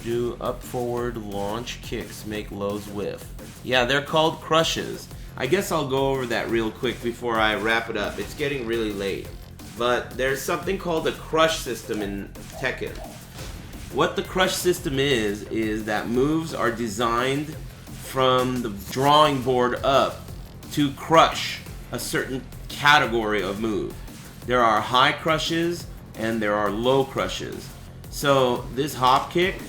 Do up forward launch kicks, make lows whiff. Yeah, they're called crushes. I guess I'll go over that real quick before I wrap it up. It's getting really late. But there's something called a crush system in Tekken. What the crush system is that moves are designed from the drawing board up to crush a certain category of move. There are high crushes and there are low crushes. So this hop kick,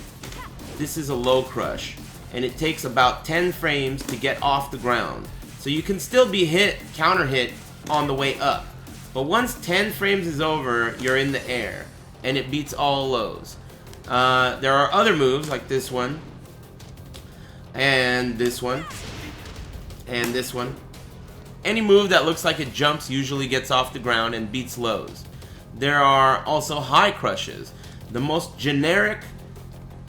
this is a low crush, and it takes about 10 frames to get off the ground. So you can still be hit, counter hit on the way up. But once 10 frames is over, you're in the air, and it beats all lows. There are other moves like this one, and this one, and this one. Any move that looks like it jumps usually gets off the ground and beats lows. There are also high crushes. The most generic,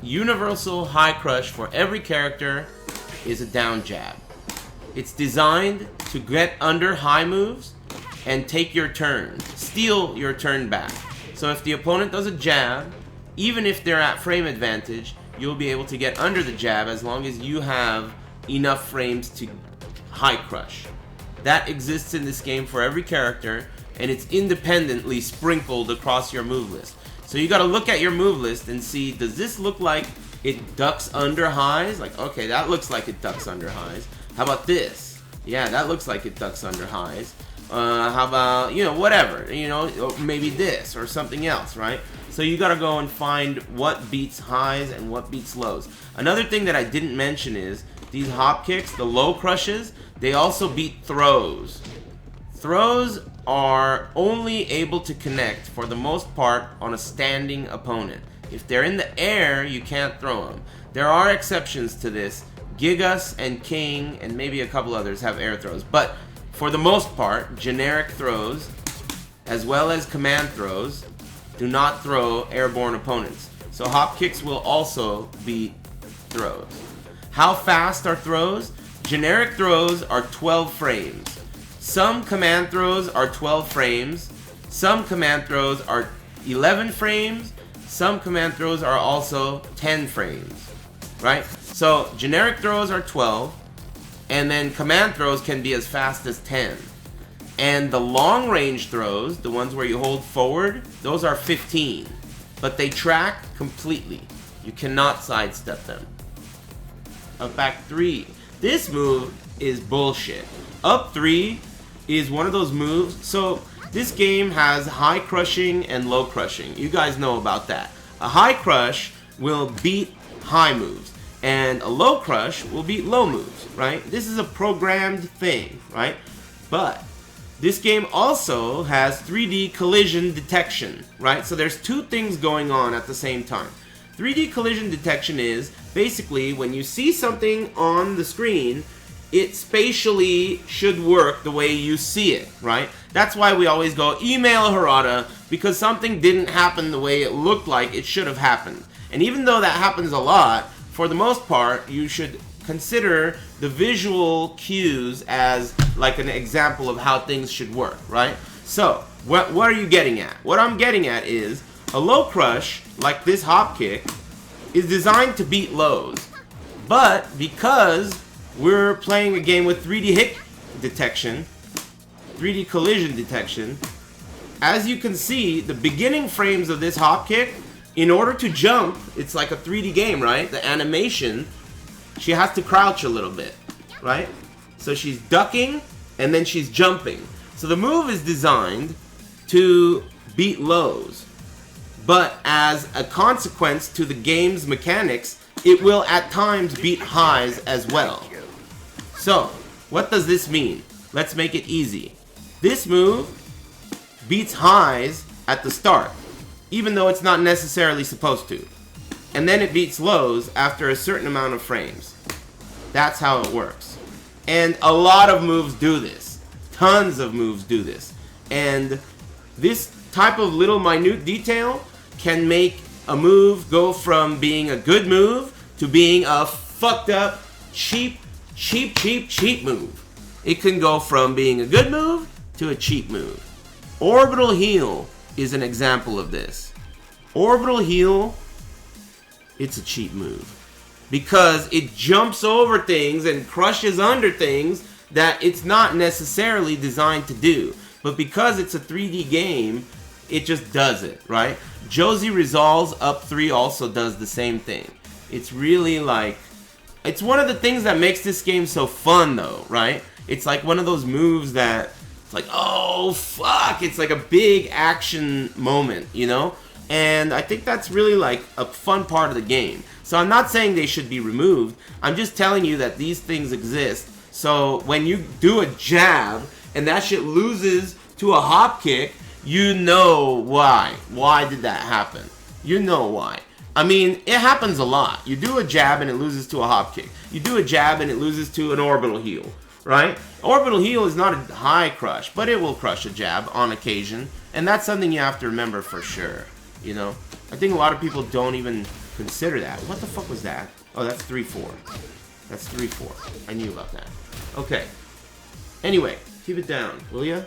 universal high crush for every character is a down jab. It's designed to get under high moves and take your turn, steal your turn back. So if the opponent does a jab, even if they're at frame advantage, you'll be able to get under the jab as long as you have enough frames to high crush. That exists in this game for every character, and it's independently sprinkled across your move list. So you gotta look at your move list and see, does this look like it ducks under highs? Like, okay, that looks like it ducks under highs. How about this? Yeah, that looks like it ducks under highs. How about, whatever, maybe this or something else, right? So you gotta go and find what beats highs and what beats lows. Another thing that I didn't mention is these hop kicks, the low crushes, they also beat throws. Throws are only able to connect, for the most part, on a standing opponent. If they're in the air, you can't throw them. There are exceptions to this. Gigas and King and maybe a couple others have air throws. But for the most part, generic throws, as well as command throws, do not throw airborne opponents. So hop kicks will also beat throws. How fast are throws? Generic throws are 12 frames. Some command throws are 12 frames. Some command throws are 11 frames. Some command throws are also 10 frames. Right? So generic throws are 12. And then command throws can be as fast as 10. And the long range throws, the ones where you hold forward, those are 15. But they track completely. You cannot sidestep them. Up back 3. This move is bullshit. Up 3 is one of those moves. So this game has high crushing and low crushing. You guys know about that. A high crush will beat high moves, and a low crush will beat low moves, right? This is a programmed thing, right? But this game also has 3D collision detection, right? So there's two things going on at the same time. 3D collision detection is basically when you see something on the screen, it spatially should work the way you see it, right? That's why we always go email Harada, because something didn't happen the way it looked like it should have happened. And even though that happens a lot, for the most part, you should consider the visual cues as like an example of how things should work, right? So, what are you getting at? What I'm getting at is a low crush, like this hop kick, is designed to beat lows. But because we're playing a game with 3D hit detection, 3D collision detection, as you can see, the beginning frames of this hop kick, in order to jump, it's like a 3D game, right? The animation, she has to crouch a little bit, right? So she's ducking, and then she's jumping. So the move is designed to beat lows. But as a consequence to the game's mechanics, it will at times beat highs as well. So, what does this mean? Let's make it easy. This move beats highs at the start, even though it's not necessarily supposed to. And then it beats lows after a certain amount of frames. That's how it works. And a lot of moves do this. Tons of moves do this. And this type of little minute detail can make a move go from being a good move to being a fucked up, cheap move. It can go from being a good move to a cheap move. Orbital Heal is an example of this. Orbital heal, it's a cheap move. Because it jumps over things and crushes under things that it's not necessarily designed to do. But because it's a 3D game, it just does it, right? Josie resolves up 3 also does the same thing. It's really like... It's one of the things that makes this game so fun, though, right? It's like one of those moves that... It's like, oh, fuck! It's like a big action moment, you know? And I think that's really like a fun part of the game. So I'm not saying they should be removed. I'm just telling you that these things exist. So when you do a jab and that shit loses to a hop kick, you know why. Why did that happen? You know why. I mean, it happens a lot. You do a jab and it loses to a hop kick. You do a jab and it loses to an orbital heal, right? Orbital heal is not a high crush, but it will crush a jab on occasion. And that's something you have to remember for sure. You know, I think a lot of people don't even consider that. What the fuck was that? Oh, that's 3-4. That's 3-4. I knew about that. Okay. Anyway, keep it down, will ya?